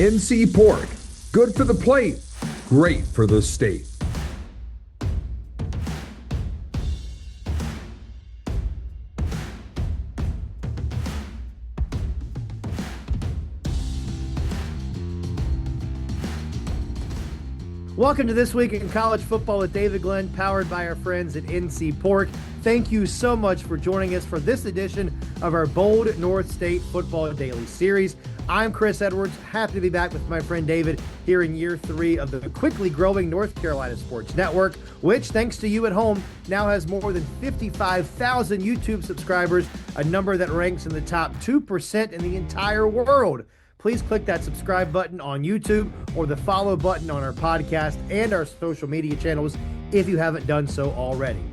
NC Pork. Good for the plate, great for the state. Welcome to This Week in College Football with David Glenn, powered by our friends at NC Pork. Thank you so much for joining us for this edition of our Bold North State Football Daily Series. I'm Chris Edwards, happy to be back with my friend David here in year 3 of the quickly growing North Carolina Sports Network, which, thanks to you at home, now has more than 55,000 YouTube subscribers, a number that ranks in the top 2% in the entire world. Please click that subscribe button on YouTube or the follow button on our podcast and our social media channels if you haven't done so already.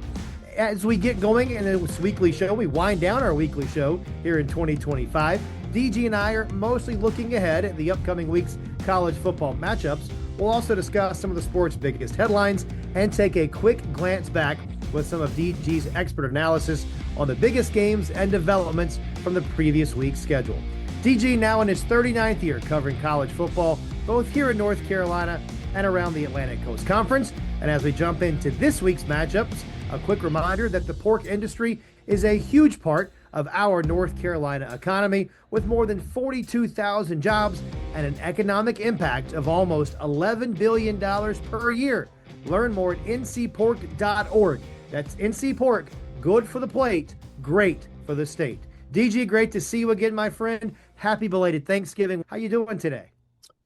As we get going in this weekly show, we wind down our weekly show here in 2025. DG and I are mostly looking ahead at the upcoming week's college football matchups. We'll also discuss some of the sport's biggest headlines and take a quick glance back with some of DG's expert analysis on the biggest games and developments from the previous week's schedule. DG now in his 39th year covering college football, both here in North Carolina and around the Atlantic Coast Conference. And as we jump into this week's matchups, a quick reminder that the pork industry is a huge part of our North Carolina economy, with more than 42,000 jobs and an economic impact of almost $11 billion per year. Learn more at ncpork.org. That's NC Pork, good for the plate, great for the state. DG, great to see you again, my friend. Happy belated Thanksgiving. How you doing today?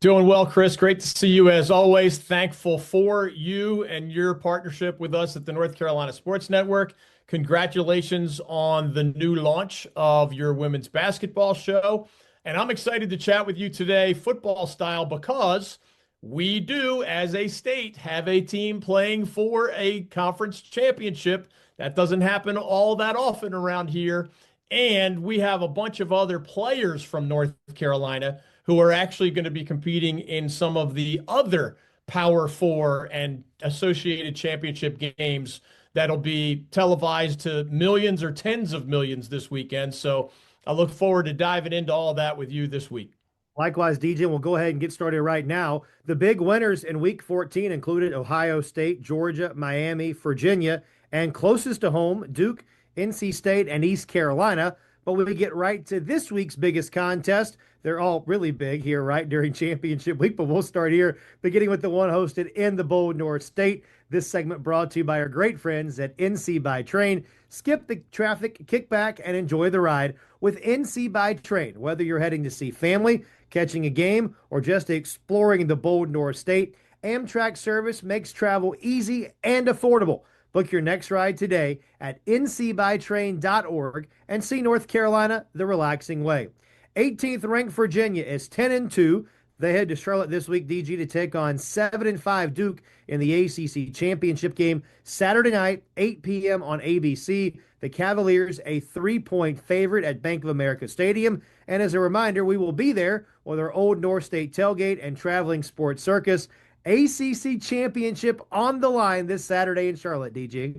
Doing well, Chris. Great to see you as always. Thankful for you and your partnership with us at the North Carolina Sports Network. Congratulations on the new launch of your women's basketball show. And I'm excited to chat with you today, football style, because we do, as a state, have a team playing for a conference championship. That doesn't happen all that often around here. And we have a bunch of other players from North Carolina who are actually going to be competing in some of the other Power Four and associated championship games that'll be televised to millions or tens of millions this weekend. So I look forward to diving into all that with you this week. Likewise, DJ, we'll go ahead and get started right now. The big winners in Week 14 included Ohio State, Georgia, Miami, Virginia, and closest to home, Duke, NC State, and East Carolina. But when we get right to this week's biggest contest, they're all really big here, right, during championship week. But we'll start here, beginning with the one hosted in the Bold North State. This segment brought to you by our great friends at NC by Train. Skip the traffic, kick back, and enjoy the ride with NC by Train. Whether you're heading to see family, catching a game, or just exploring the Bold North State, Amtrak service makes travel easy and affordable. Book your next ride today at ncbytrain.org and see North Carolina the relaxing way. 18th ranked Virginia is 10-2. They head to Charlotte this week, DG, to take on 7-5 Duke in the ACC championship game Saturday night, 8 p.m. on ABC. The Cavaliers a 3-point favorite at Bank of America Stadium. And as a reminder, we will be there with our Old North State tailgate and traveling sports circus. ACC championship on the line this Saturday in Charlotte, DG.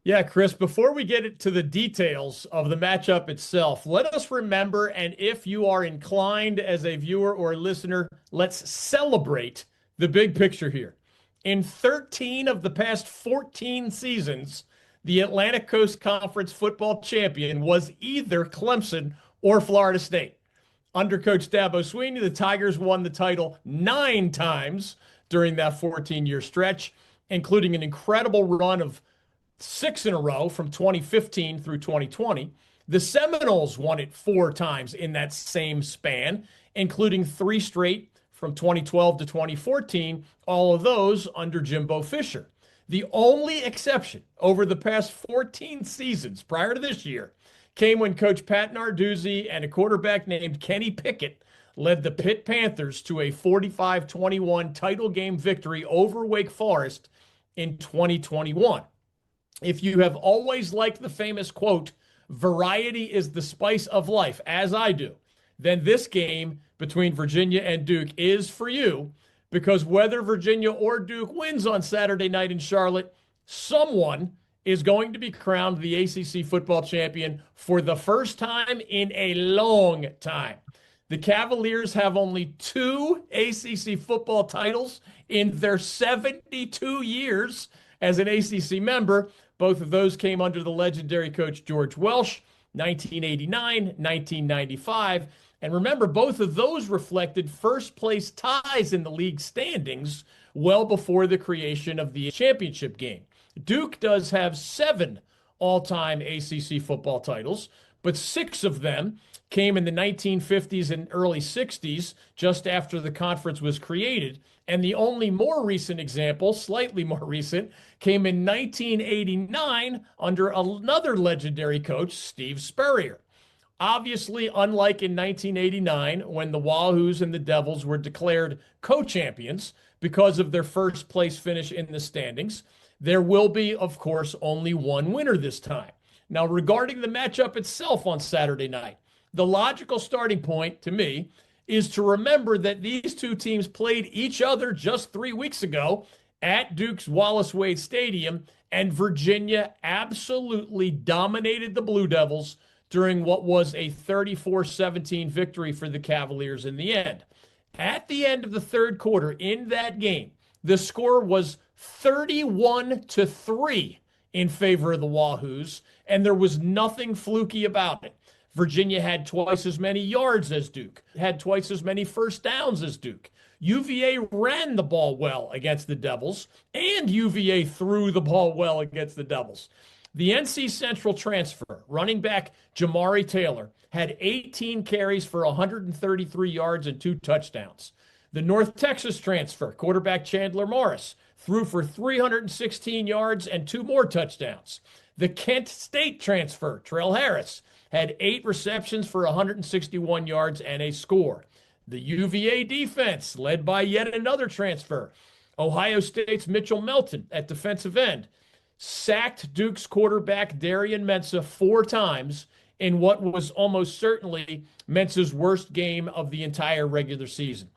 Yeah, Chris, before we get into the details of the matchup itself, let us remember, and if you are inclined as a viewer or listener, let's celebrate the big picture here. In 13 of the past 14 seasons, the Atlantic Coast Conference football champion was either Clemson or Florida State. Under Coach Dabo Swinney, the Tigers won the title 9 times during that 14-year stretch, including an incredible run of 6 in a row from 2015 through 2020. The Seminoles won it 4 times in that same span, including 3 straight from 2012 to 2014, all of those under Jimbo Fisher. The only exception over the past 14 seasons prior to this year came when Coach Pat Narduzzi and a quarterback named Kenny Pickett led the Pitt Panthers to a 45-21 title game victory over Wake Forest in 2021. If you have always liked the famous quote, "Variety is the spice of life," as I do, then this game between Virginia and Duke is for you, because whether Virginia or Duke wins on Saturday night in Charlotte, someone is going to be crowned the ACC football champion for the first time in a long time. The Cavaliers have only 2 ACC football titles in their 72 years as an ACC member. Both of those came under the legendary coach George Welsh, 1989, 1995. And remember, both of those reflected first place ties in the league standings well before the creation of the championship game. Duke does have 7 all-time ACC football titles, but 6 of them came in the 1950s and early 60s, just after the conference was created. And the only more recent example, slightly more recent, came in 1989 under another legendary coach, Steve Spurrier. Obviously, unlike in 1989, when the Wahoos and the Devils were declared co-champions because of their first place finish in the standings, there will be, of course, only one winner this time. Now, regarding the matchup itself on Saturday night, the logical starting point to me is to remember that these two teams played each other just 3 weeks ago at Duke's Wallace Wade Stadium, and Virginia absolutely dominated the Blue Devils during what was a 34-17 victory for the Cavaliers in the end. At the end of the third quarter in that game, the score was 31-3 in favor of the Wahoos, and there was nothing fluky about it. Virginia had twice as many yards as Duke, had twice as many first downs as Duke. UVA ran the ball well against the Devils, and UVA threw the ball well against the Devils. The NC Central transfer, running back Jamari Taylor, had 18 carries for 133 yards and 2 touchdowns. The North Texas transfer, quarterback Chandler Morris, threw for 316 yards and 2 more touchdowns. The Kent State transfer, Trell Harris, had 8 receptions for 161 yards and a score. The UVA defense, led by yet another transfer, Ohio State's Mitchell Melton at defensive end, sacked Duke's quarterback Darian Mensah 4 times in what was almost certainly Mensah's worst game of the entire regular season.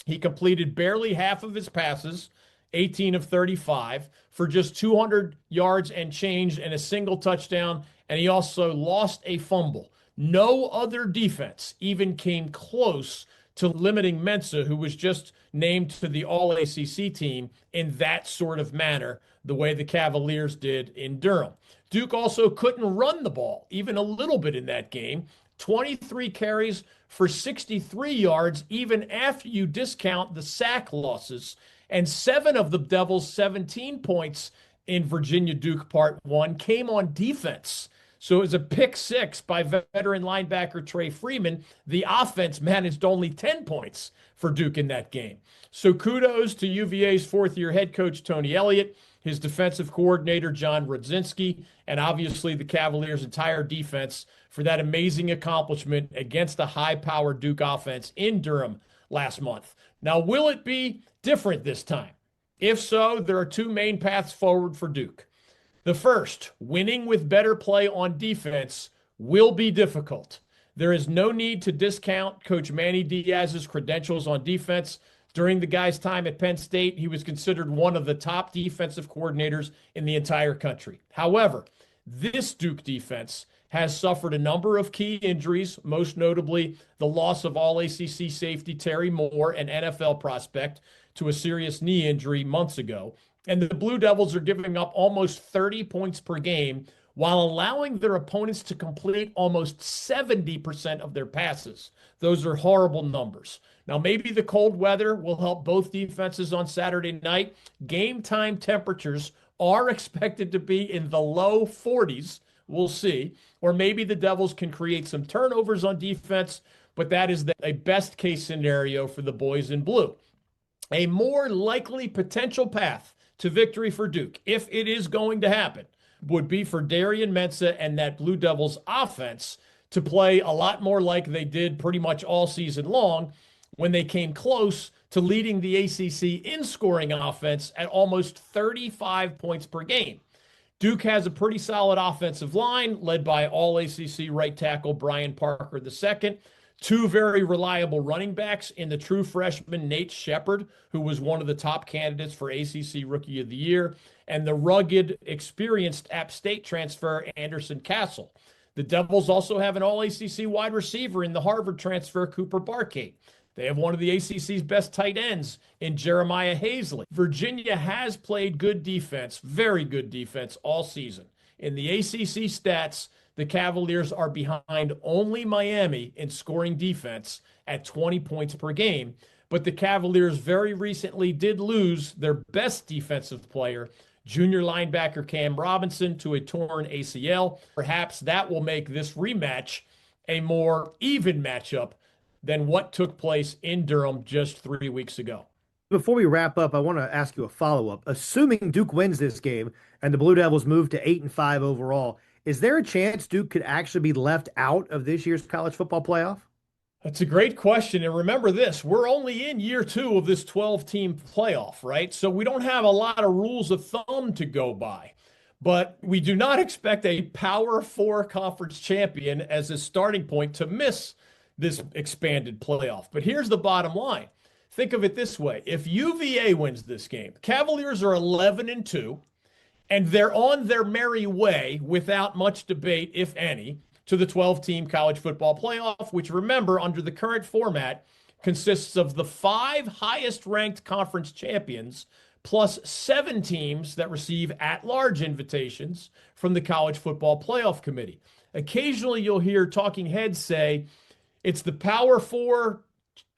He completed barely half of his passes, 18 of 35, for just 200 yards and change and a single touchdown, and he also lost a fumble. No other defense even came close to limiting Mensah, who was just named to the All-ACC team, in that sort of manner, the way the Cavaliers did in Durham. Duke also couldn't run the ball even a little bit in that game. 23 carries for 63 yards, even after you discount the sack losses. And 7 of the Devils' 17 points in Virginia Duke Part 1 came on defense. So it was a pick 6 by veteran linebacker Trey Freeman. The offense managed only 10 points for Duke in that game. So kudos to UVA's 4th-year head coach Tony Elliott, his defensive coordinator John Rudzinski, and obviously the Cavaliers' entire defense for that amazing accomplishment against the high-powered Duke offense in Durham last month. Now, will it be different this time? If so, there are 2 main paths forward for Duke. The first, winning with better play on defense, will be difficult. There is no need to discount Coach Manny Diaz's credentials on defense. During the guy's time at Penn State, he was considered one of the top defensive coordinators in the entire country. However, this Duke defense has suffered a number of key injuries, most notably the loss of All-ACC safety Terry Moore, an NFL prospect, to a serious knee injury months ago. And the Blue Devils are giving up almost 30 points per game while allowing their opponents to complete almost 70% of their passes. Those are horrible numbers. Now, maybe the cold weather will help both defenses on Saturday night. Game time temperatures are expected to be in the low 40s. We'll see. Or maybe the Devils can create some turnovers on defense, but that is a best case scenario for the boys in blue. A more likely potential path to victory for Duke, if it is going to happen, would be for Darian Mensah and that Blue Devils offense to play a lot more like they did pretty much all season long when they came close to leading the ACC in scoring offense at almost 35 points per game. Duke has a pretty solid offensive line led by All-ACC right tackle Brian Parker II, 2 very reliable running backs in the true freshman Nate Shepard, who was one of the top candidates for ACC Rookie of the Year, and the rugged, experienced App State transfer Anderson Castle. The Devils also have an all-ACC wide receiver in the Harvard transfer, Cooper Barkate. They have one of the ACC's best tight ends in Jeremiah Hazley. Virginia has played good defense, very good defense all season. In the ACC stats, the Cavaliers are behind only Miami in scoring defense at 20 points per game. But the Cavaliers very recently did lose their best defensive player, junior linebacker Cam Robinson, to a torn ACL. Perhaps that will make this rematch a more even matchup than what took place in Durham just 3 weeks ago. Before we wrap up, I want to ask you a follow-up. Assuming Duke wins this game and the Blue Devils move to 8-5 overall, is there a chance Duke could actually be left out of this year's college football playoff? That's a great question. And remember this, we're only in year 2 of this 12-team playoff, right? So we don't have a lot of rules of thumb to go by. But we do not expect a Power 4 conference champion as a starting point to miss this expanded playoff. But here's the bottom line. Think of it this way. If UVA wins this game, Cavaliers are 11-2, and they're on their merry way without much debate, if any, to the 12-team college football playoff, which, remember, under the current format, consists of the 5 highest-ranked conference champions plus 7 teams that receive at-large invitations from the College Football Playoff Committee. Occasionally, you'll hear talking heads say it's the Power 4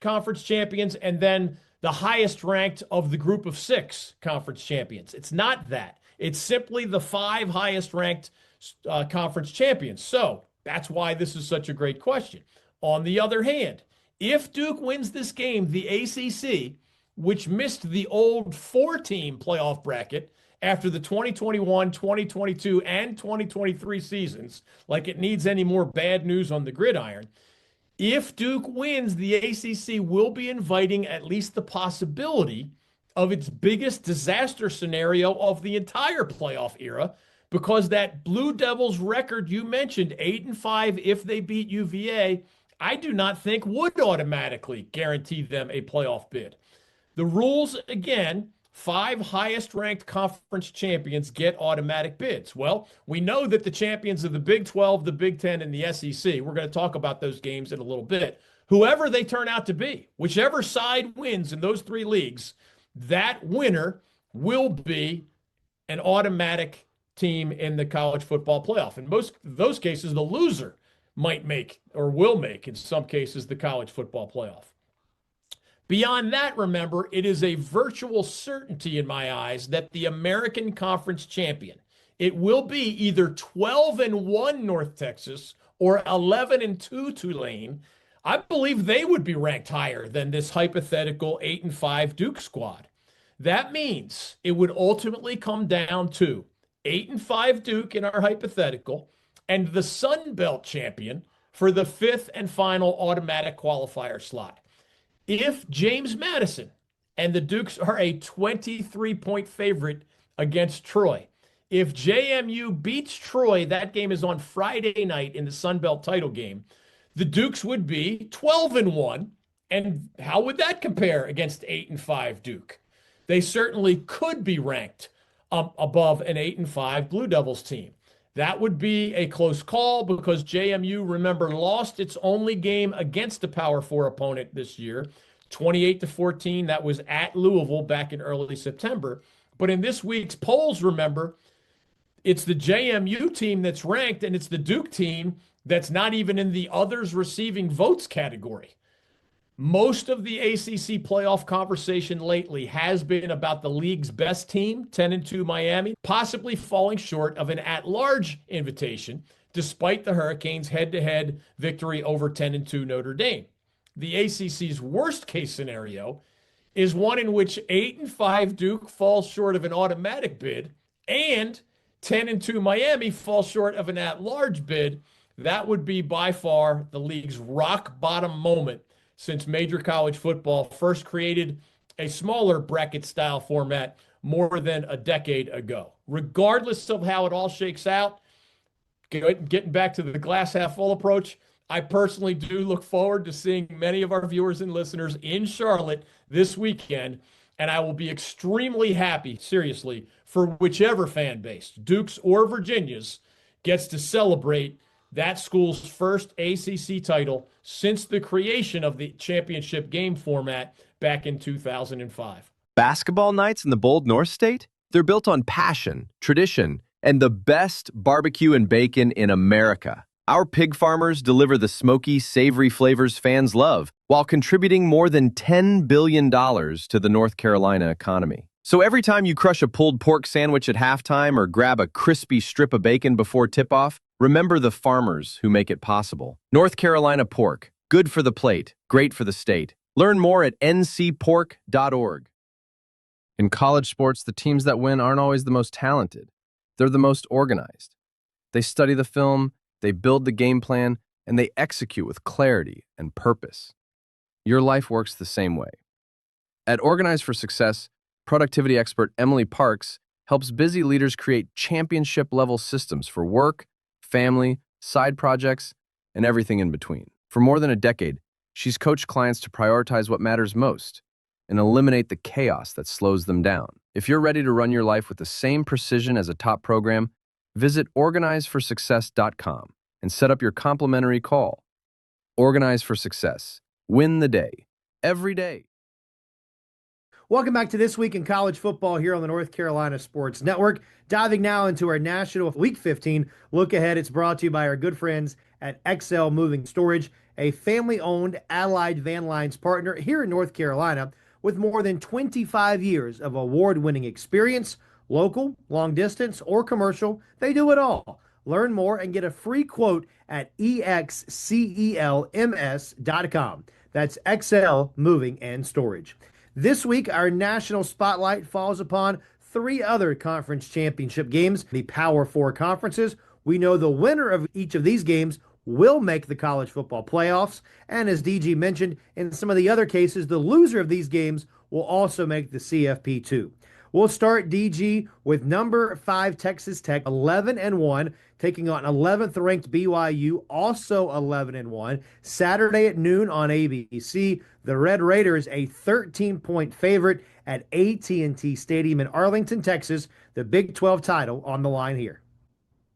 conference champions and then the highest-ranked of the group of 6 conference champions. It's not that. It's simply the 5 highest-ranked conference champions. So that's why this is such a great question. On the other hand, if Duke wins this game, the ACC, which missed the old 4-team playoff bracket after the 2021, 2022, and 2023 seasons, like it needs any more bad news on the gridiron, if Duke wins, the ACC will be inviting at least the possibility of its biggest disaster scenario of the entire playoff era, because that Blue Devils record you mentioned, 8-5 if they beat UVA, I do not think would automatically guarantee them a playoff bid. The rules, again, 5 highest-ranked conference champions get automatic bids. Well, we know that the champions of the Big 12, the Big 10, and the SEC, we're going to talk about those games in a little bit, whoever they turn out to be, whichever side wins in those 3 leagues, that winner will be an automatic team in the college football playoff. In most of those cases, the loser might make, or will make in some cases, the college football playoff. Beyond that, remember, it is a virtual certainty in my eyes that the American Conference champion, it will be either 12-1 North Texas or 11-2 Tulane. I believe they would be ranked higher than this hypothetical 8-5 Duke squad. That means it would ultimately come down to 8-5 Duke in our hypothetical and the Sun Belt champion for the 5th and final automatic qualifier slot. If James Madison and the Dukes are a 23-point favorite against Troy, if JMU beats Troy, that game is on Friday night in the Sun Belt title game, the Dukes would be 12-1. And how would that compare against 8-5 Duke? They certainly could be ranked above an 8-5 Blue Devils team. That would be a close call because JMU, remember, lost its only game against a Power 4 opponent this year, 28-14. That was at Louisville back in early September. But in this week's polls, remember, it's the JMU team that's ranked, and it's the Duke team that's not even in the others receiving votes category. Most of the ACC playoff conversation lately has been about the league's best team, 10-2 Miami, possibly falling short of an at-large invitation, despite the Hurricanes' head-to-head victory over 10-2 Notre Dame. The ACC's worst-case scenario is one in which 8-5 Duke falls short of an automatic bid and 10-2 Miami falls short of an at-large bid. That would be by far the league's rock-bottom moment since major college football first created a smaller bracket-style format more than a decade ago. Regardless of how it all shakes out, getting back to the glass-half-full approach, I personally do look forward to seeing many of our viewers and listeners in Charlotte this weekend, and I will be extremely happy, seriously, for whichever fan base, Duke's or Virginia's, gets to celebrate that school's first ACC title since the creation of the championship game format back in 2005. Basketball nights in the bold North State? They're built on passion, tradition, and the best barbecue and bacon in America. Our pig farmers deliver the smoky, savory flavors fans love while contributing more than $10 billion to the North Carolina economy. So every time you crush a pulled pork sandwich at halftime or grab a crispy strip of bacon before tip-off, remember the farmers who make it possible. North Carolina pork, good for the plate, great for the state. Learn more at ncpork.org. In college sports, the teams that win aren't always the most talented. They're the most organized. They study the film, they build the game plan, and they execute with clarity and purpose. Your life works the same way. At Organize for Success, productivity expert Emily Parks helps busy leaders create championship-level systems for work, family, side projects, and everything in between. For more than a decade, she's coached clients to prioritize what matters most and eliminate the chaos that slows them down. If you're ready to run your life with the same precision as a top program, visit organizeforsuccess.com and set up your complimentary call. Organize for Success. Win the day. Every day. Welcome back to This Week in College Football here on the North Carolina Sports Network. Diving now into our National Week 15 look ahead. It's brought to you by our good friends at XL Moving Storage, a family-owned Allied Van Lines partner here in North Carolina with more than 25 years of award-winning experience. Local, long distance, or commercial, they do it all. Learn more and get a free quote at excelms.com. That's XL Moving and Storage. This week, our national spotlight falls upon three other conference championship games, the Power Four conferences. We know the winner of each of these games will make the college football playoffs. And as DG mentioned, in some of the other cases, the loser of these games will also make the CFP2. We'll start, DG, with number 5 Texas Tech, 11-1, taking on 11th ranked BYU, also 11-1. Saturday at noon on ABC, the Red Raiders a 13-point favorite at AT&T Stadium in Arlington, Texas. The Big 12 title on the line here.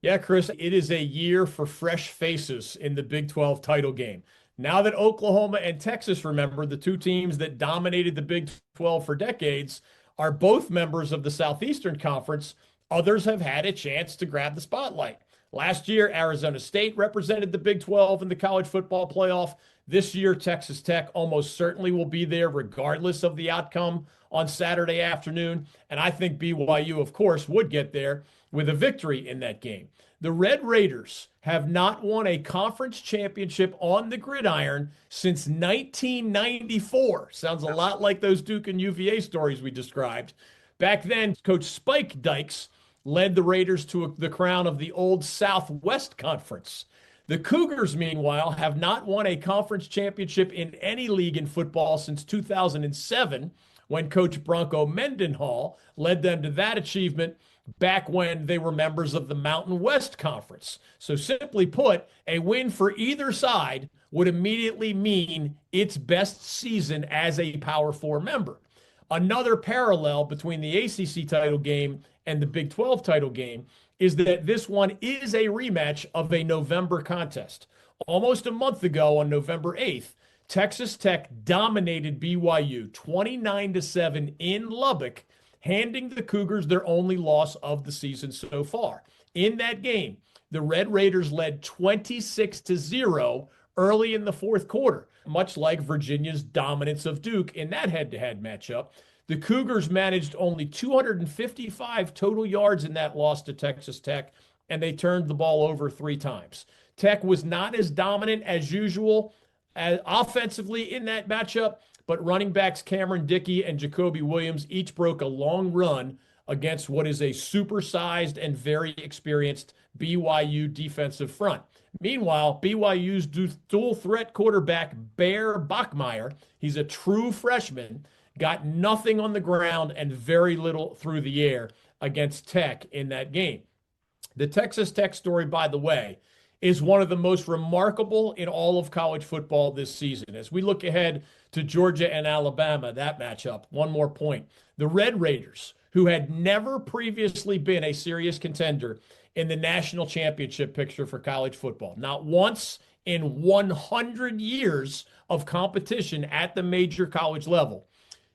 Yeah, Chris, it is a year for fresh faces in the Big 12 title game. Now that Oklahoma and Texas, remember, the two teams that dominated the Big 12 for decades, are both members of the Southeastern Conference, others have had a chance to grab the spotlight. Last year, Arizona State represented the Big 12 in the college football playoff. This year, Texas Tech almost certainly will be there regardless of the outcome on Saturday afternoon. And I think BYU, of course, would get there with a victory in that game. The Red Raiders have not won a conference championship on the gridiron since 1994. Sounds a lot like those Duke and UVA stories we described. Back then, Coach Spike Dykes led the Raiders to the crown of the old Southwest Conference. The Cougars, meanwhile, have not won a conference championship in any league in football since 2007, when Coach Bronco Mendenhall led them to that achievement back when they were members of the Mountain West Conference. So simply put, a win for either side would immediately mean its best season as a Power Four member. Another parallel between the ACC title game and the Big 12 title game is that this one is a rematch of a November contest. Almost a month ago on November 8th, Texas Tech dominated BYU 29-7 in Lubbock, handing the Cougars their only loss of the season so far. In that game, the Red Raiders led 26-0 early in the fourth quarter, much like Virginia's dominance of Duke in that head-to-head matchup. The Cougars managed only 255 total yards in that loss to Texas Tech, and they turned the ball over 3 times. Tech was not as dominant as usual offensively in that matchup, but running backs Cameron Dickey and Jacoby Williams each broke a long run against what is a supersized and very experienced BYU defensive front. Meanwhile, BYU's dual threat quarterback Bear Bachmeier, he's a true freshman, got nothing on the ground and very little through the air against Tech in that game. The Texas Tech story, by the way, is one of the most remarkable in all of college football this season. As we look ahead to Georgia and Alabama, that matchup, one more point. The Red Raiders, who had never previously been a serious contender in the national championship picture for college football. Not once in 100 years of competition at the major college level.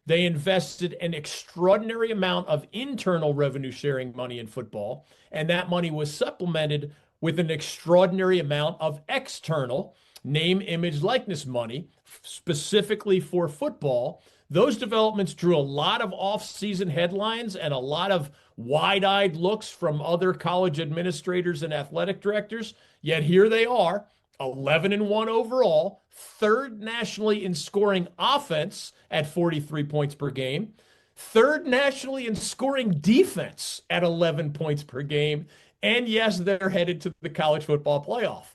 They invested an extraordinary amount of internal revenue sharing money in football, and that money was supplemented with an extraordinary amount of external name, image, likeness money specifically for football. Those developments drew a lot of off-season headlines and a lot of wide-eyed looks from other college administrators and athletic directors. Yet here they are, 11-1 overall, third nationally in scoring offense at 43 points per game, third nationally in scoring defense at 11 points per game, and yes, they're headed to the college football playoff.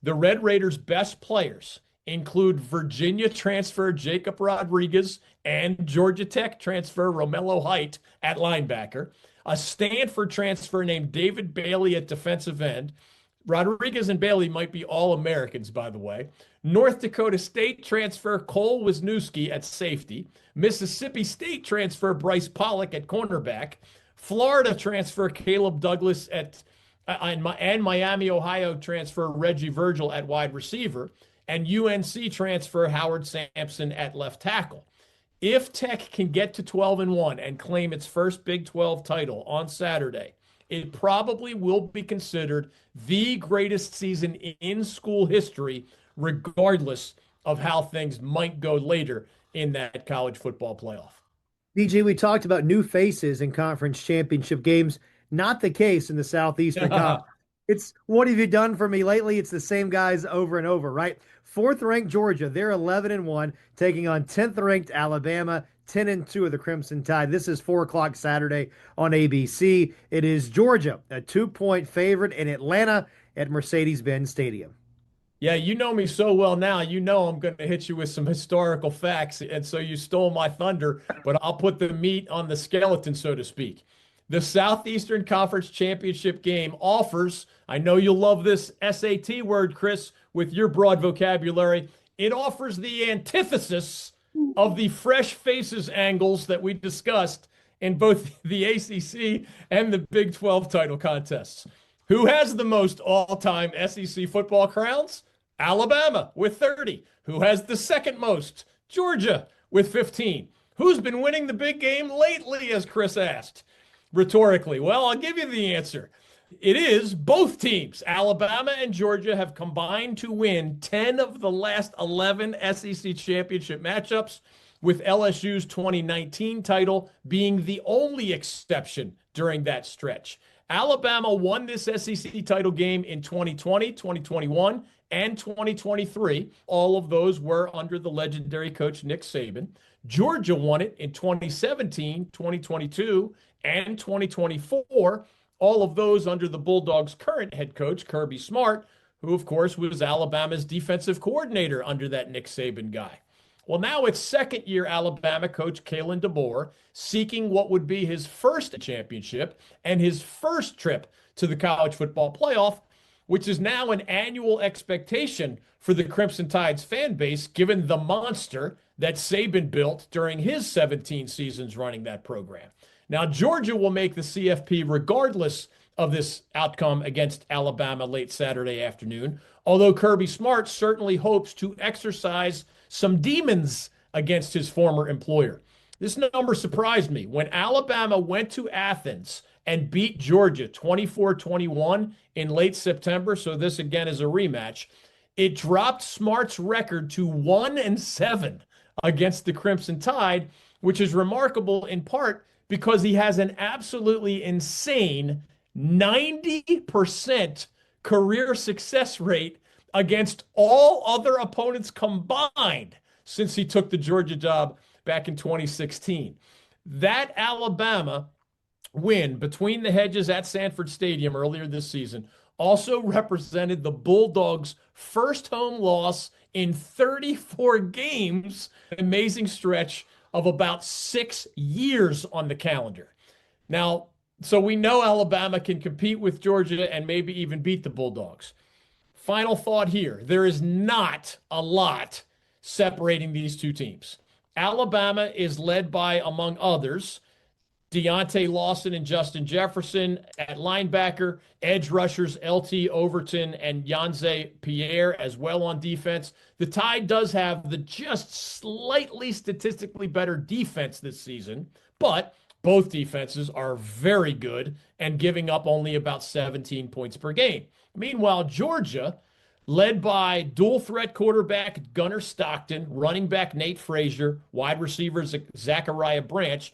The Red Raiders' best players include Virginia transfer Jacob Rodriguez and Georgia Tech transfer Romello Height at linebacker, a Stanford transfer named David Bailey at defensive end. Rodriguez and Bailey might be All-Americans, by the way. North Dakota State transfer Cole Wisniewski at safety. Mississippi State transfer Bryce Pollock at cornerback. Florida transfer Caleb Douglas and Miami, Ohio transfer Reggie Virgil at wide receiver. And UNC transfer Howard Sampson at left tackle. If Tech can get to 12-1 and claim its first Big 12 title on Saturday, it probably will be considered the greatest season in school history, regardless of how things might go later in that college football playoff. DJ, we talked about new faces in conference championship games. Not the case in the Southeastern Conference. It's what have you done for me lately? It's the same guys over and over, right? Fourth ranked Georgia, they're 11-1, taking on 10th ranked Alabama, 10-2 of the Crimson Tide. This is 4 o'clock Saturday on ABC. It is Georgia, a 2-point favorite in Atlanta at Mercedes-Benz Stadium. Yeah, you know me so well now. You know I'm going to hit you with some historical facts, and so you stole my thunder, but I'll put the meat on the skeleton, so to speak. The Southeastern Conference Championship game offers, I know you'll love this SAT word, Chris, with your broad vocabulary. It offers the antithesis of the fresh faces angles that we discussed in both the ACC and the Big 12 title contests. Who has the most all-time SEC football crowns? Alabama with 30. Who has the second most? Georgia with 15. Who's been winning the big game lately, as Chris asked? Rhetorically, well, I'll give you the answer. It is both teams. Alabama and Georgia have combined to win 10 of the last 11 SEC championship matchups, with LSU's 2019 title being the only exception during that stretch. Alabama won this SEC title game in 2020, 2021, and 2023. All of those were under the legendary coach Nick Saban. Georgia won it in 2017, 2022, and 2024, all of those under the Bulldogs' current head coach, Kirby Smart, who, of course, was Alabama's defensive coordinator under that Nick Saban guy. Well, now it's second-year Alabama coach Kalen DeBoer seeking what would be his first championship and his first trip to the college football playoff, which is now an annual expectation for the Crimson Tide's fan base, given the monster that Saban built during his 17 seasons running that program. Now, Georgia will make the CFP regardless of this outcome against Alabama late Saturday afternoon, although Kirby Smart certainly hopes to exercise some demons against his former employer. This number surprised me. When Alabama went to Athens and beat Georgia 24-21 in late September, so this again is a rematch, it dropped Smart's record to 1-7 against the Crimson Tide, which is remarkable in part because he has an absolutely insane 90% career success rate against all other opponents combined since he took the Georgia job back in 2016. That Alabama win between the hedges at Sanford Stadium earlier this season also represented the Bulldogs' first home loss in 34 games, an amazing stretch of about 6 years on the calendar. Now, so we know Alabama can compete with Georgia and maybe even beat the Bulldogs. Final thought here. There is not a lot separating these two teams. Alabama is led by, among others, Deontay Lawson and Justin Jefferson at linebacker, edge rushers LT Overton and Yanze Pierre as well on defense. The Tide does have the just slightly statistically better defense this season, but both defenses are very good and giving up only about 17 points per game. Meanwhile, Georgia, led by dual threat quarterback Gunnar Stockton, running back Nate Frazier, wide receiver Zachariah Branch,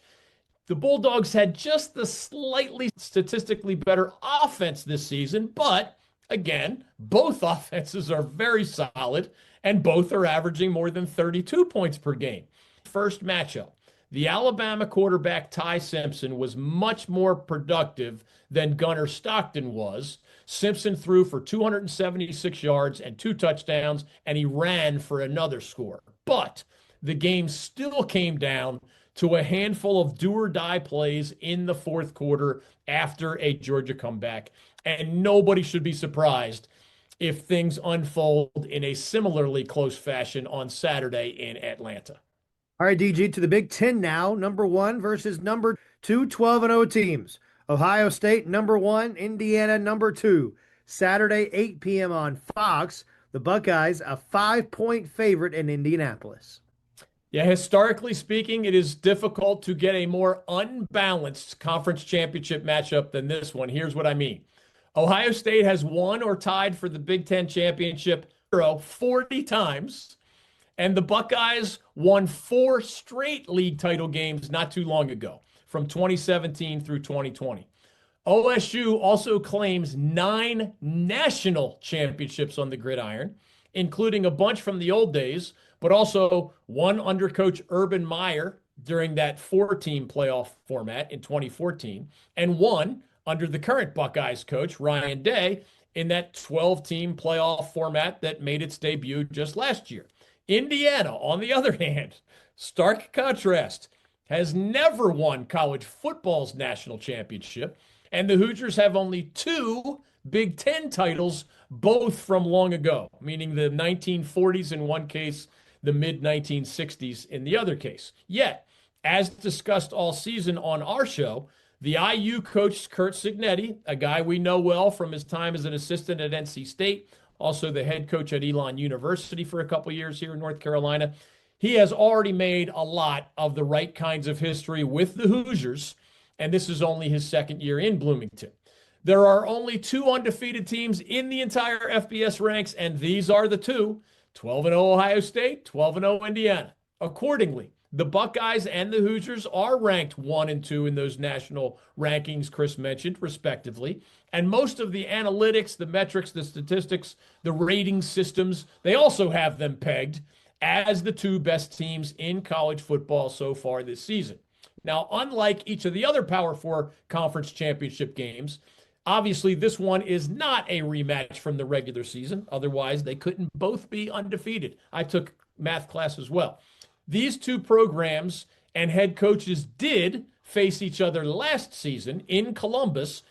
the Bulldogs had just the slightly statistically better offense this season, but again, both offenses are very solid and both are averaging more than 32 points per game. First matchup, the Alabama quarterback Ty Simpson was much more productive than Gunnar Stockton was. Simpson threw for 276 yards and 2 touchdowns, and he ran for another score. But the game still came down to a handful of do-or-die plays in the fourth quarter after a Georgia comeback. And nobody should be surprised if things unfold in a similarly close fashion on Saturday in Atlanta. All right, DG, to the Big Ten now. Number 1 versus number 2, 12-0 teams. Ohio State, number 1, Indiana, number 2. Saturday, 8 p.m. on Fox. The Buckeyes, a 5-point favorite in Indianapolis. Yeah, historically speaking, it is difficult to get a more unbalanced conference championship matchup than this one. Here's what I mean. Ohio State has won or tied for the Big Ten championship 40 times, and the Buckeyes won 4 straight league title games not too long ago, from 2017 through 2020. OSU also claims 9 national championships on the gridiron, including a bunch from the old days, but also one under Coach Urban Meyer during that 4-team playoff format in 2014, and one under the current Buckeyes coach, Ryan Day, in that 12-team playoff format that made its debut just last year. Indiana, on the other hand, stark contrast, has never won college football's national championship, and the Hoosiers have only 2 Big Ten titles, both from long ago, meaning the 1940s in one case, the mid-1960s in the other case. Yet, as discussed all season on our show, the IU coach Curt Cignetti, a guy we know well from his time as an assistant at NC State, also the head coach at Elon University for a couple years here in North Carolina, he has already made a lot of the right kinds of history with the Hoosiers, and this is only his second year in Bloomington. There are only 2 undefeated teams in the entire FBS ranks, and these are the 2, 12-0 Ohio State, 12-0 Indiana. Accordingly, the Buckeyes and the Hoosiers are ranked 1 and 2 in those national rankings Chris mentioned, respectively. And most of the analytics, the metrics, the statistics, the rating systems, they also have them pegged as the 2 best teams in college football so far this season. Now, unlike each of the other Power 4 conference championship games, obviously, this one is not a rematch from the regular season. Otherwise, they couldn't both be undefeated. I took math class as well. These 2 programs and head coaches did face each other last season in Columbus,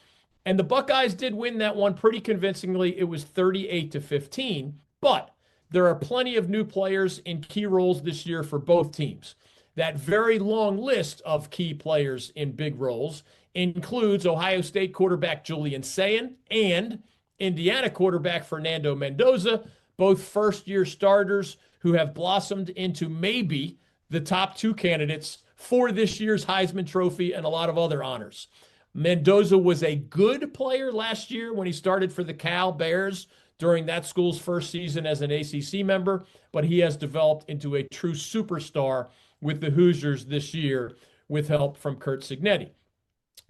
and the Buckeyes did win that one pretty convincingly. It was 38-15, but there are plenty of new players in key roles this year for both teams. That very long list of key players in big roles includes Ohio State quarterback Julian Sayin and Indiana quarterback Fernando Mendoza, both first-year starters who have blossomed into maybe the top 2 candidates for this year's Heisman Trophy and a lot of other honors. Mendoza was a good player last year when he started for the Cal Bears during that school's first season as an ACC member, but he has developed into a true superstar with the Hoosiers this year with help from Curt Cignetti.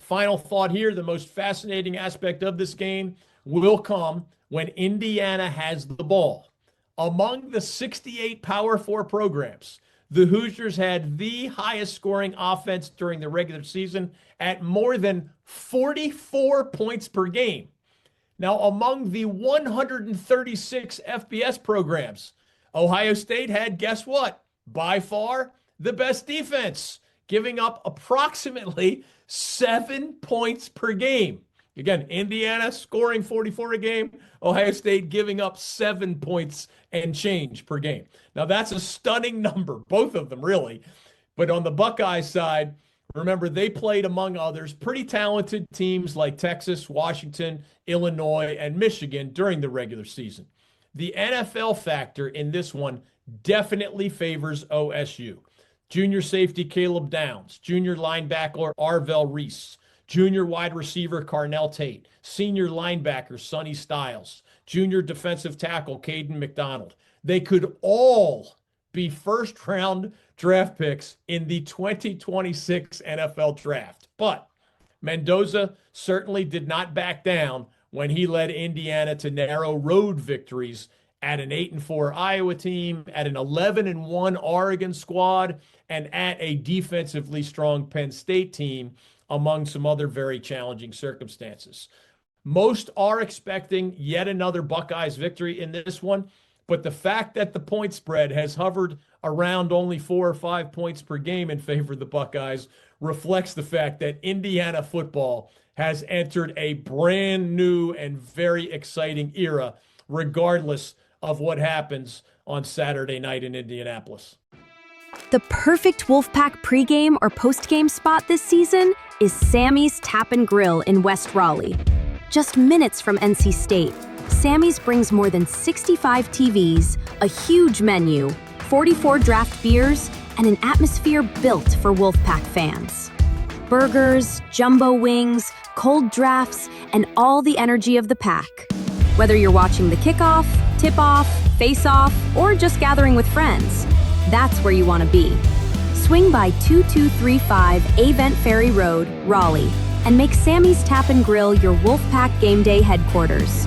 Final thought here, the most fascinating aspect of this game will come when Indiana has the ball. Among the 68 Power 4 programs, the Hoosiers had the highest scoring offense during the regular season at more than 44 points per game. Now, among the 136 FBS programs, Ohio State had, guess what? By far the best defense, giving up approximately 7 points per game. Again, Indiana scoring 44 a game, Ohio State giving up 7 points and change per game. Now, that's a stunning number, both of them really. But on the Buckeye side, Remember, they played, among others, pretty talented teams like Texas, Washington, Illinois, and Michigan during the regular season. The NFL factor in this one definitely favors OSU. Junior safety Caleb Downs, junior linebacker Arvell Reese, junior wide receiver Carnell Tate, senior linebacker Sonny Styles, junior defensive tackle Caden McDonald. They could all be first-round draft picks in the 2026 NFL draft. But Mendoza certainly did not back down when he led Indiana to narrow road victories at an 8-4 Iowa team, at an 11-1 Oregon squad, and at a defensively strong Penn State team, among some other very challenging circumstances. Most are expecting yet another Buckeyes victory in this one, but the fact that the point spread has hovered around only 4 or 5 points per game in favor of the Buckeyes reflects the fact that Indiana football has entered a brand new and very exciting era, regardless of what happens on Saturday night in Indianapolis. The perfect Wolfpack pregame or postgame spot this season is Sammy's Tap and Grill in West Raleigh. Just minutes from NC State, Sammy's brings more than 65 TVs, a huge menu, 44 draft beers, and an atmosphere built for Wolfpack fans. Burgers, jumbo wings, cold drafts, and all the energy of the pack. Whether you're watching the kickoff, tip-off, face-off, or just gathering with friends, that's where you want to be. Swing by 2235 Avent Ferry Road, Raleigh, and make Sammy's Tap and Grill your Wolfpack game day headquarters.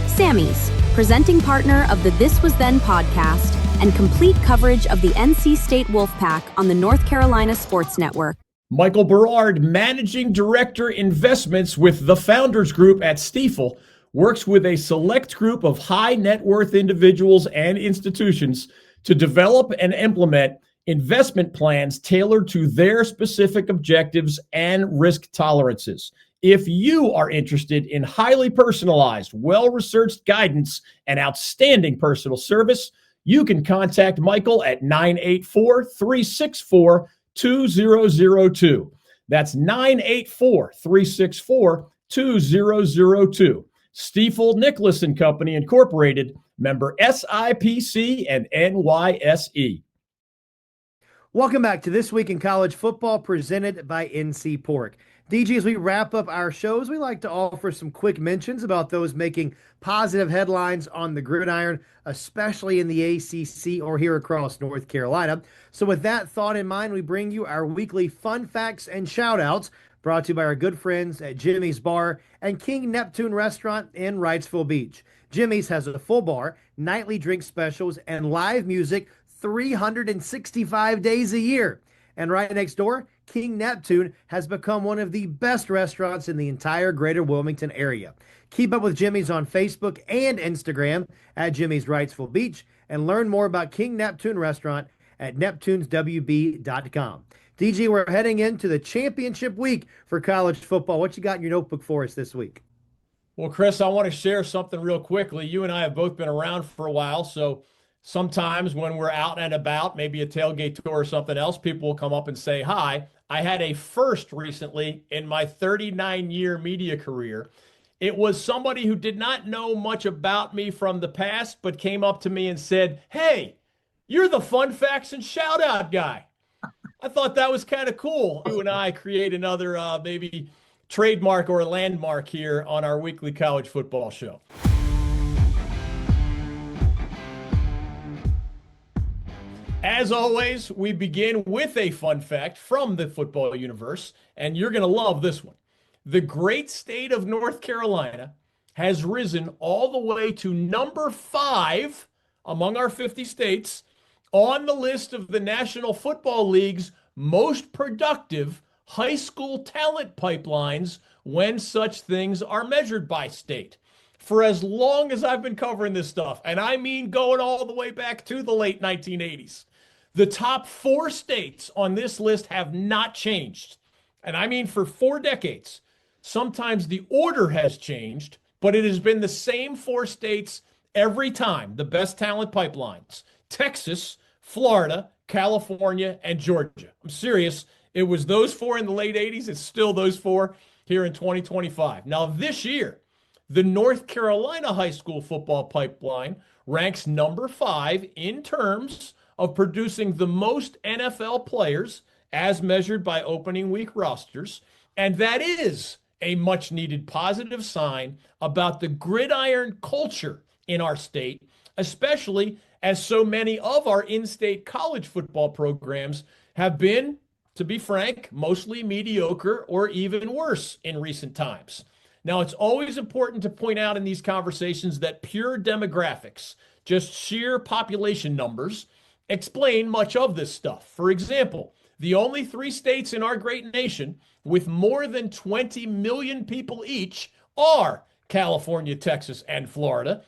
Sammy's, presenting partner of the This Was Then podcast and complete coverage of the NC State Wolfpack on the North Carolina Sports Network. Michael Berard, Managing Director Investments with the Founders Group at Stifel, works with a select group of high net worth individuals and institutions to develop and implement investment plans tailored to their specific objectives and risk tolerances. If you are interested in highly personalized, well-researched guidance and outstanding personal service, you can contact Michael at 984-364-2002. That's 984-364-2002. Stifel Nicholas and Company Incorporated, member SIPC and NYSE. Welcome back to This Week in College Football, presented by NC Pork. DG, as we wrap up our shows, we like to offer some quick mentions about those making positive headlines on the gridiron, especially in the ACC or here across North Carolina. So with that thought in mind, we bring you our weekly fun facts and shout-outs, brought to you by our good friends at Jimmy's Bar and King Neptune Restaurant in Wrightsville Beach. Jimmy's has a full bar, nightly drink specials, and live music 365 days a year. And right next door, King Neptune has become one of the best restaurants in the entire greater Wilmington area. Keep up with Jimmy's on Facebook and Instagram at Jimmy's Wrightsville Beach, and learn more about King Neptune Restaurant at neptuneswb.com. DG, we're heading into the championship week for college football. What you got in your notebook for us this week? Well, Chris, I want to share something real quickly. You and I have both been around for a while, so sometimes when we're out and about, maybe a tailgate tour or something else, people will come up and say hi. I had a first recently in my 39-year media career. It was somebody who did not know much about me from the past, but came up to me and said, "Hey, you're the fun facts and shout out guy." I thought that was kind of cool. You and I create another maybe trademark or a landmark here on our weekly college football show. As always, we begin with a fun fact from the football universe, and you're going to love this one. The great state of North Carolina has risen all the way to number 5 among our 50 states on the list of the National Football League's most productive high school talent pipelines when such things are measured by state. For as long as I've been covering this stuff, and I mean going all the way back to the late 1980s, the top 4 states on this list have not changed. And I mean for 4 decades. Sometimes the order has changed, but it has been the same 4 states every time, the best talent pipelines: Texas, Florida, California, and Georgia. I'm serious. It was those four in the late 80s. It's still those four here in 2025. Now, this year, the North Carolina high school football pipeline ranks number 5 in terms of producing the most NFL players as measured by opening week rosters. And that is a much needed positive sign about the gridiron culture in our state, especially as so many of our in-state college football programs have been, to be frank, mostly mediocre or even worse in recent times. Now, it's always important to point out in these conversations that pure demographics, just sheer population numbers, explain much of this stuff. For example, the only 3 states in our great nation with more than 20 million people each are California, Texas, and Florida.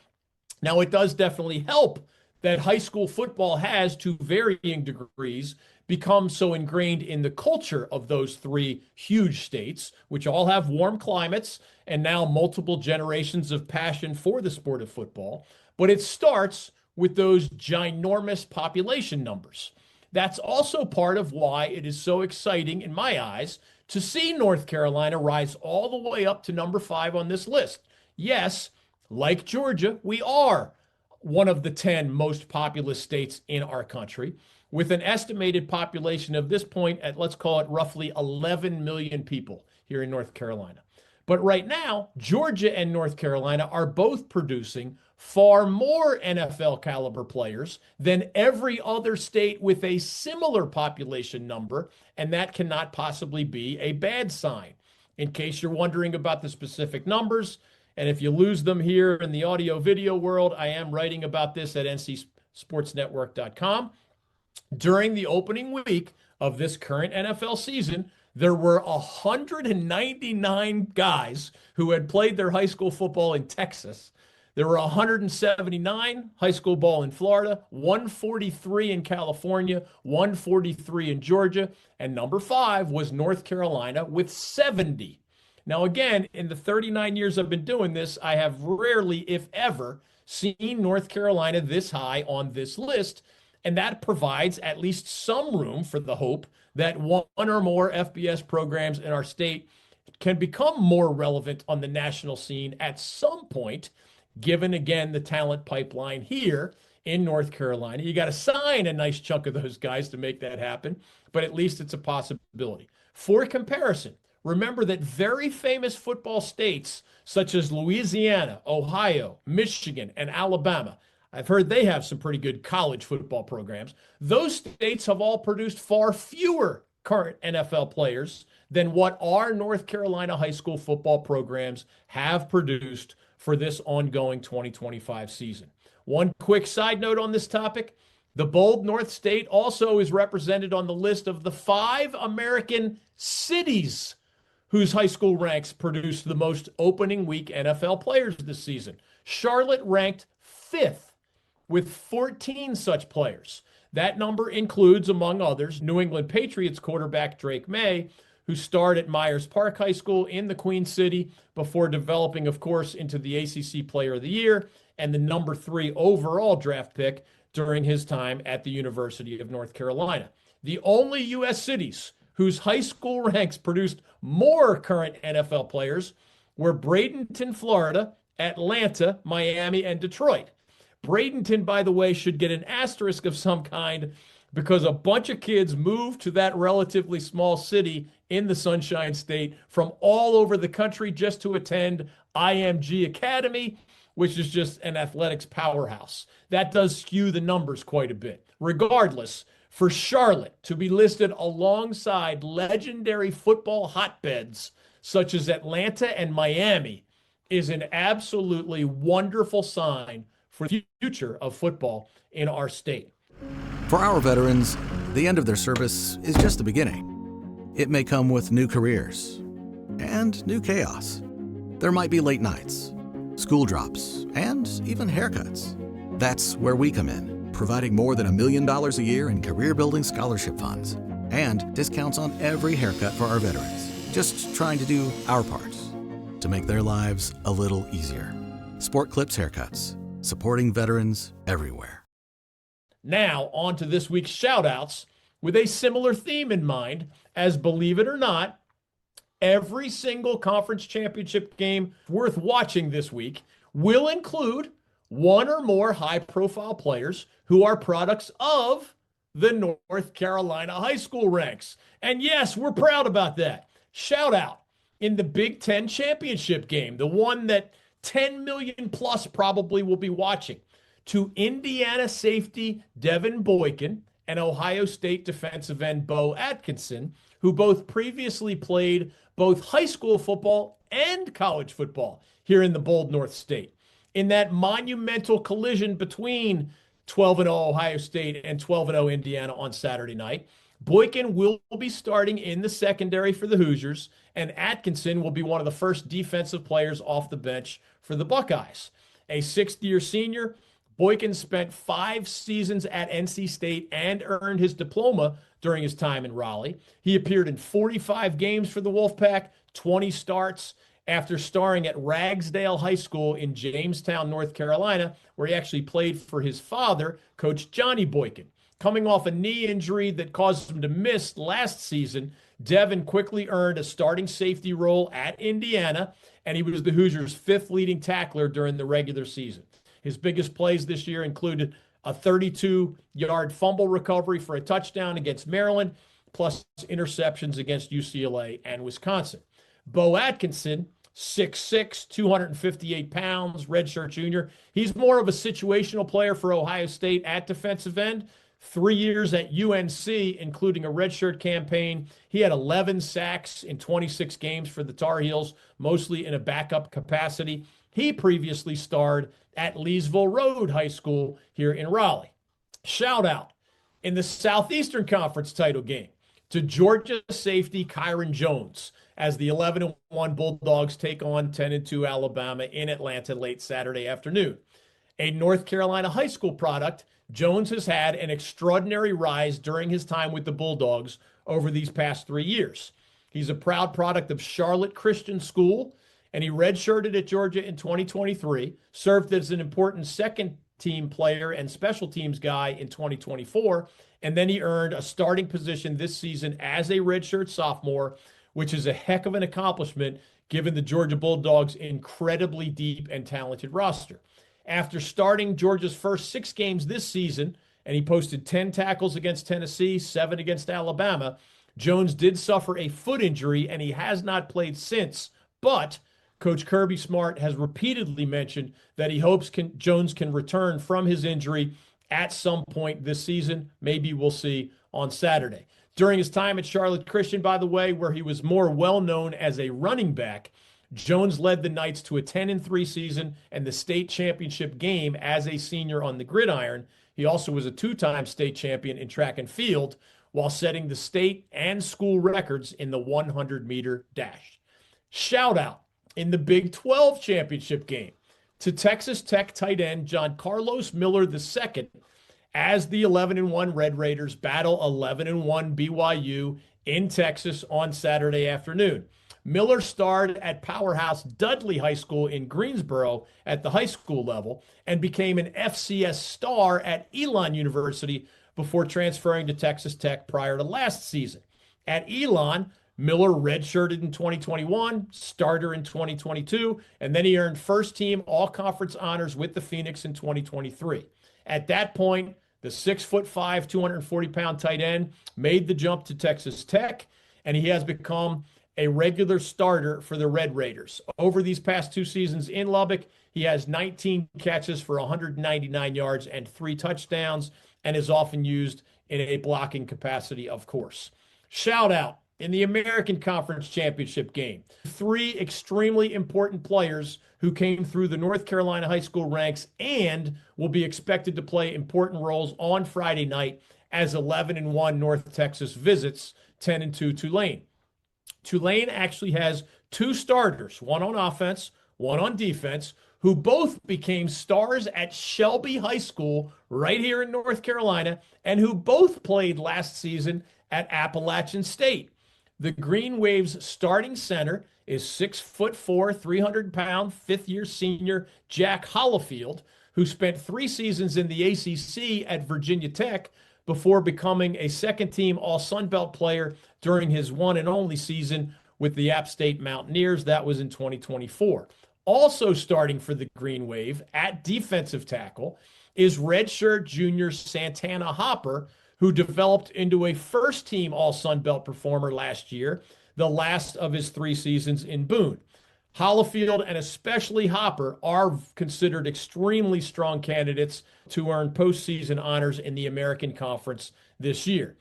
Now, it does definitely help that high school football has, to varying degrees, become so ingrained in the culture of those 3 huge states, which all have warm climates and now multiple generations of passion for the sport of football. But it starts with those ginormous population numbers. That's also part of why it is so exciting, in my eyes, to see North Carolina rise all the way up to number 5 on this list. Yes, like Georgia, we are one of the 10 most populous states in our country, with an estimated population of this point at, let's call it, roughly 11 million people here in North Carolina. But right now, Georgia and North Carolina are both producing far more NFL caliber players than every other state with a similar population number, and that cannot possibly be a bad sign. In case you're wondering about the specific numbers, and if you lose them here in the audio video world, I am writing about this at ncsportsnetwork.com. During the opening week of this current NFL season, there were 199 guys who had played their high school football in Texas. There were 179 high school ball in Florida, 143 in California, 143 in Georgia, and number 5 was North Carolina with 70. Now, again, in the 39 years I've been doing this, I have rarely, if ever, seen North Carolina this high on this list, and that provides at least some room for the hope that one or more FBS programs in our state can become more relevant on the national scene at some point, given, again, the talent pipeline here in North Carolina. You got to sign a nice chunk of those guys to make that happen, but at least it's a possibility. For comparison, remember that very famous football states such as Louisiana, Ohio, Michigan, and Alabama, I've heard they have some pretty good college football programs. Those states have all produced far fewer current NFL players than what our North Carolina high school football programs have produced for this ongoing 2025 season. One quick side note on this topic: the bold North State also is represented on the list of the 5 American cities whose high school ranks produced the most opening week NFL players this season. Charlotte ranked 5th with 14 such players. That number includes, among others, New England Patriots quarterback Drake May, who starred at Myers Park High School in the Queen City before developing, of course, into the ACC Player of the Year and the number 3 overall draft pick during his time at the University of North Carolina. The only U.S. cities whose high school ranks produced more current NFL players were Bradenton, Florida, Atlanta, Miami, and Detroit. Bradenton, by the way, should get an asterisk of some kind because a bunch of kids moved to that relatively small city in the Sunshine State from all over the country just to attend IMG Academy, which is just an athletics powerhouse. That does skew the numbers quite a bit. Regardless, for Charlotte to be listed alongside legendary football hotbeds such as Atlanta and Miami is an absolutely wonderful sign for the future of football in our state. For our veterans, the end of their service is just the beginning. It may come with new careers and new chaos. There might be late nights, school drops, and even haircuts. That's where we come in, providing more than $1 million a year in career-building scholarship funds and discounts on every haircut for our veterans. Just trying to do our part to make their lives a little easier. Sport Clips Haircuts, supporting veterans everywhere. Now, on to this week's shoutouts, with a similar theme in mind, as believe it or not, every single conference championship game worth watching this week will include one or more high-profile players who are products of the North Carolina high school ranks. And yes, we're proud about that. Shout out in the Big Ten championship game, the one that 10 million plus probably will be watching, to Indiana safety Devin Boykin and Ohio State defensive end Bo Atkinson, who both previously played both high school football and college football here in the bold North State. In that monumental collision between 12-0 Ohio State and 12-0 Indiana on Saturday night, Boykin will be starting in the secondary for the Hoosiers, and Atkinson will be one of the first defensive players off the bench for the Buckeyes. A sixth-year senior, Boykin spent 5 seasons at NC State and earned his diploma during his time in Raleigh. He appeared in 45 games for the Wolfpack, 20 starts, after starring at Ragsdale High School in Jamestown, North Carolina, where he actually played for his father, Coach Johnny Boykin. Coming off a knee injury that caused him to miss last season, Devin quickly earned a starting safety role at Indiana, and he was the Hoosiers' 5th leading tackler during the regular season. His biggest plays this year included a 32-yard fumble recovery for a touchdown against Maryland, plus interceptions against UCLA and Wisconsin. Bo Atkinson, 6'6", 258 pounds, redshirt junior. He's more of a situational player for Ohio State at defensive end. 3 years at UNC, including a redshirt campaign. He had 11 sacks in 26 games for the Tar Heels, mostly in a backup capacity. He previously starred at Leesville Road High School here in Raleigh. Shout out in the Southeastern Conference title game to Georgia safety Kyron Jones as the 11-1 Bulldogs take on 10-2 Alabama in Atlanta late Saturday afternoon. A North Carolina high school product, Jones has had an extraordinary rise during his time with the Bulldogs over these past 3 years. He's a proud product of Charlotte Christian School, and he redshirted at Georgia in 2023, served as an important second-team player and special teams guy in 2024, and then he earned a starting position this season as a redshirt sophomore, which is a heck of an accomplishment given the Georgia Bulldogs' incredibly deep and talented roster. After starting Georgia's first 6 games this season, and he posted 10 tackles against Tennessee, 7 against Alabama, Jones did suffer a foot injury, and he has not played since. But Coach Kirby Smart has repeatedly mentioned that he hopes Jones can return from his injury at some point this season. Maybe we'll see on Saturday. During his time at Charlotte Christian, by the way, where he was more well-known as a running back, Jones led the Knights to a 10-3 season and the state championship game as a senior on the gridiron. He also was a 2-time state champion in track and field while setting the state and school records in the 100-meter dash. Shout out in the Big 12 championship game to Texas Tech tight end John Carlos Miller II as the 11-1 Red Raiders battle 11-1 BYU in Texas on Saturday afternoon. Miller starred at powerhouse Dudley High School in Greensboro at the high school level and became an FCS star at Elon University before transferring to Texas Tech prior to last season. At Elon, Miller redshirted in 2021, starter in 2022, and then he earned first-team all-conference honors with the Phoenix in 2023. At that point, the 6'5", 240-pound tight end made the jump to Texas Tech, and he has become a regular starter for the Red Raiders. Over these past 2 seasons in Lubbock, he has 19 catches for 199 yards and 3 touchdowns, and is often used in a blocking capacity, of course. Shout out in the American Conference Championship game, 3 extremely important players who came through the North Carolina high school ranks and will be expected to play important roles on Friday night as 11-1 North Texas visits 10-2 Tulane. Tulane actually has 2 starters, one on offense, one on defense, who both became stars at Shelby High School right here in North Carolina, and who both played last season at Appalachian State. The Green Waves starting center is 6'4", 300-pound, 5th-year senior Jack Hollifield, who spent 3 seasons in the ACC at Virginia Tech before becoming a second-team All-Sun Belt player during his one and only season with the App State Mountaineers. That was in 2024. Also starting for the Green Wave at defensive tackle is redshirt junior Santana Hopper, who developed into a first-team All-Sun Belt performer last year, the last of his 3 seasons in Boone. Hollifield and especially Hopper are considered extremely strong candidates to earn postseason honors in the American Conference this year.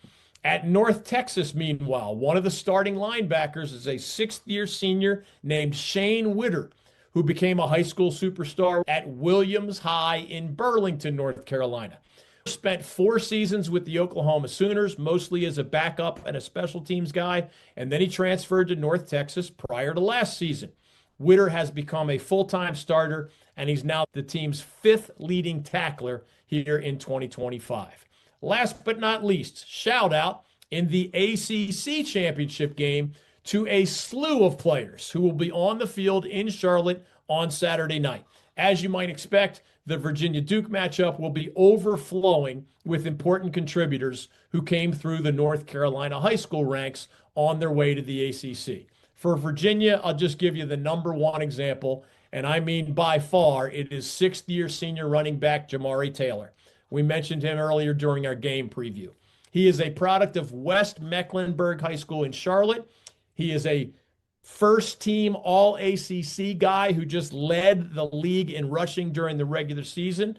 At North Texas, meanwhile, one of the starting linebackers is a 6th-year senior named Shane Witter, who became a high school superstar at Williams High in Burlington, North Carolina. Spent 4 seasons with the Oklahoma Sooners, mostly as a backup and a special teams guy, and then he transferred to North Texas prior to last season. Witter has become a full-time starter, and he's now the team's 5th leading tackler here in 2025. Last but not least, shout out in the ACC championship game to a slew of players who will be on the field in Charlotte on Saturday night. As you might expect, the Virginia-Duke matchup will be overflowing with important contributors who came through the North Carolina high school ranks on their way to the ACC. For Virginia, I'll just give you the number one example, and I mean by far, it is 6th-year senior running back Jamari Taylor. We mentioned him earlier during our game preview. He is a product of West Mecklenburg High School in Charlotte. He is a first-team All-ACC guy who just led the league in rushing during the regular season,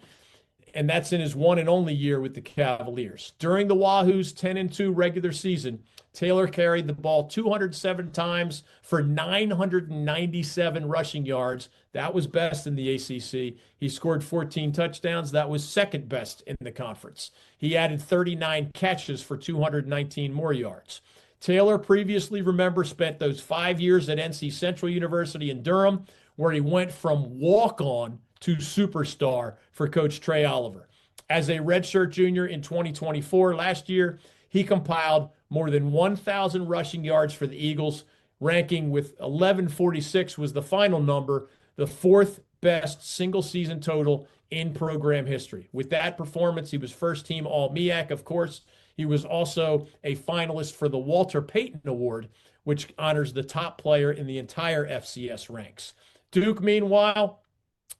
and that's in his one and only year with the Cavaliers. During the Wahoo's 10-2 regular season, Taylor carried the ball 207 times for 997 rushing yards. That was best in the ACC. He scored 14 touchdowns. That was second best in the conference. He added 39 catches for 219 more yards. Taylor previously, remember, spent those 5 years at NC Central University in Durham, where he went from walk-on to superstar for Coach Trey Oliver. As a redshirt junior in 2024, last year, he compiled more than 1,000 rushing yards for the Eagles, ranking with 1146 was the final number, the 4th best single season total in program history. With that performance, he was first team All-MEAC, of course. He was also a finalist for the Walter Payton Award, which honors the top player in the entire FCS ranks. Duke, meanwhile,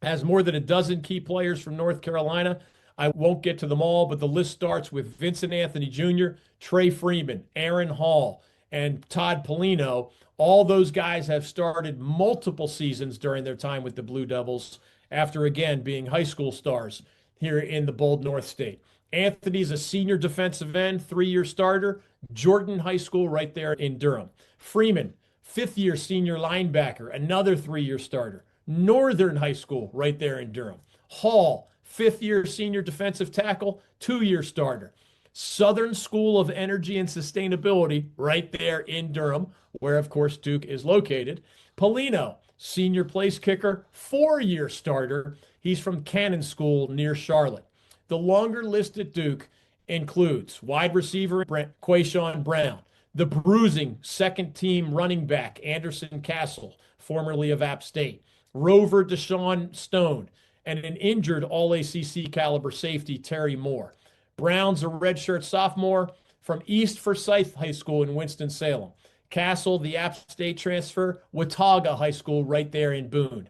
has more than a dozen key players from North Carolina. I won't get to them all, but the list starts with Vincent Anthony Jr., Trey Freeman, Aaron Hall, and Todd Polino. All those guys have started multiple seasons during their time with the Blue Devils after, again, being high school stars here in the bold North State. Anthony's a senior defensive end, 3-year starter, Jordan High School right there in Durham. Freeman, 5th-year senior linebacker, another 3-year starter, Northern High School right there in Durham. Hall, 5th-year senior defensive tackle, 2-year starter. Southern School of Energy and Sustainability right there in Durham, where, of course, Duke is located. Polino, senior place kicker, 4-year starter. He's from Cannon School near Charlotte. The longer list at Duke includes wide receiver Quayshawn Brown, the bruising second-team running back Anderson Castle, formerly of App State, Rover Deshaun Stone, and an injured All-ACC caliber safety Terry Moore. Brown's a redshirt sophomore from East Forsyth High School in Winston-Salem. Castle, the App State transfer, Watauga High School right there in Boone.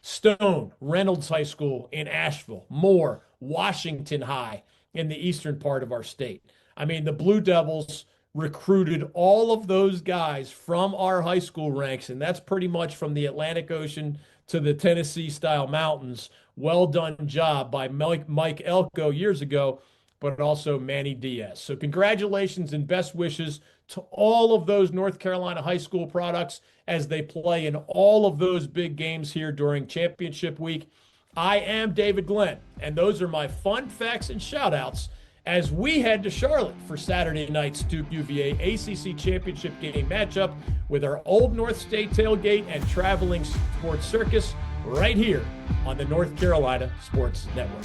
Stone, Reynolds High School in Asheville. Moore, Washington High in the eastern part of our state. I mean, the Blue Devils recruited all of those guys from our high school ranks, and that's pretty much from the Atlantic Ocean to the Tennessee-style mountains. Well done job by Mike Elko years ago, but also Manny Diaz. So congratulations and best wishes to all of those North Carolina high school products as they play in all of those big games here during championship week. I am David Glenn, and those are my fun facts and shout-outs as we head to Charlotte for Saturday night's Duke UVA ACC championship game matchup with our Old North State tailgate and traveling sports circus right here on the North Carolina Sports Network.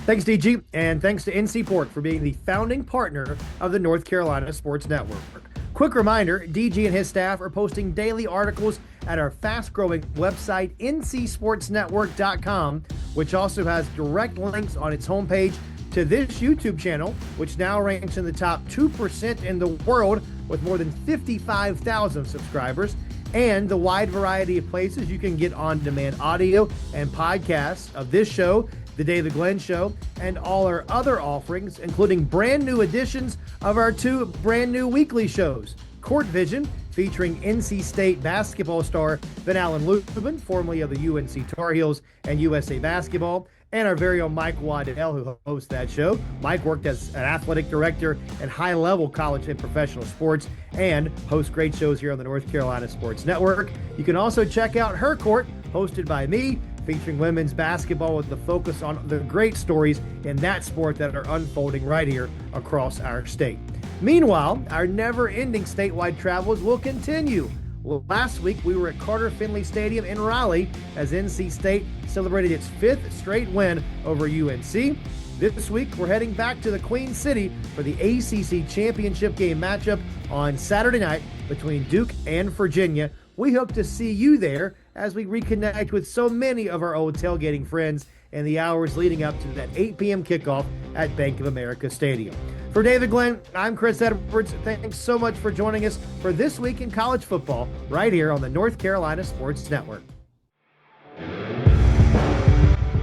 Thanks, DG, and thanks to NC Pork for being the founding partner of the North Carolina Sports Network. Quick reminder, DG and his staff are posting daily articles at our fast-growing website, ncsportsnetwork.com, which also has direct links on its homepage to this YouTube channel, which now ranks in the top 2% in the world with more than 55,000 subscribers, and the wide variety of places you can get on-demand audio and podcasts of this show, The David Glenn Show, and all our other offerings, including brand new editions of our 2 brand new weekly shows, Court Vision, featuring NC State basketball star Van Allen Lubin, formerly of the UNC Tar Heels and USA Basketball, and our very own Mike Waddell, who hosts that show. Mike worked as an athletic director at high-level college and professional sports and hosts great shows here on the North Carolina Sports Network. You can also check out Her Court, hosted by me, featuring women's basketball with the focus on the great stories in that sport that are unfolding right here across our state. Meanwhile, our never-ending statewide travels will continue. Well, last week, we were at Carter Finley Stadium in Raleigh as NC State celebrated its 5th straight win over UNC. This week, we're heading back to the Queen City for the ACC Championship game matchup on Saturday night between Duke and Virginia. We hope to see you there as we reconnect with so many of our old tailgating friends in the hours leading up to that 8 p.m. kickoff at Bank of America Stadium. For David Glenn, I'm Chris Edwards. Thanks so much for joining us for This Week in College Football right here on the North Carolina Sports Network.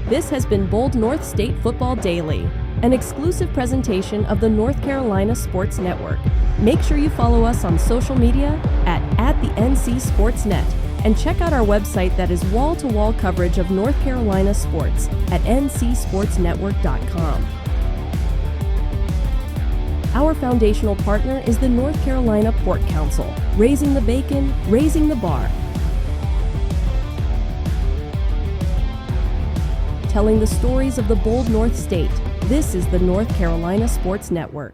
This has been Bold North State Football Daily, an exclusive presentation of the North Carolina Sports Network. Make sure you follow us on social media at the NC Sportsnet, and check out our website that is wall-to-wall coverage of North Carolina sports at ncsportsnetwork.com. Our foundational partner is the North Carolina Pork Council, raising the bacon, raising the bar. Telling the stories of the bold North State, this is the North Carolina Sports Network.